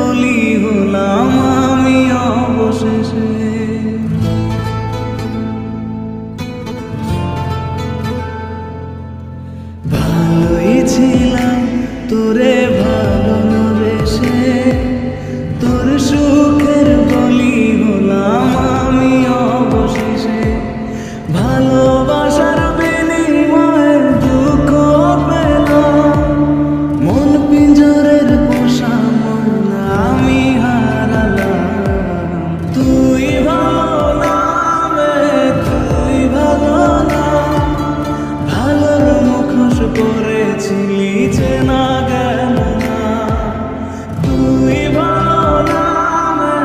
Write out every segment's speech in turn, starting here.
বলি হলাম আমি অবশেষে। ভালোই ছিলাম তোরে ভালোবেসে, তোর সুখের বলি হলাম আমি অবশেষে। ভালোবাসার বিনিময়ে দুঃখ পেলাম, মন পিঞ্জরের পোষা মন আমি হারালাম। তুই ভালো না রে, তুই ভালো না, ভালোর মুখোশ পরেছিলি চেনা গেল না। তুই ভালো না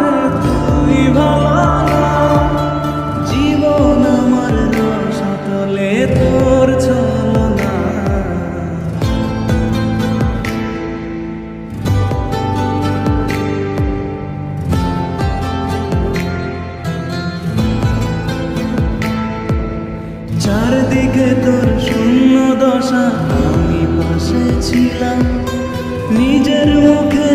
রে, তুই ভালো না, জীবন আমার রসাতলে তোর ছলনা। চারদিকে তোর শূন্য দশা, আমি পাশে ছিলাম, নিজের মুখে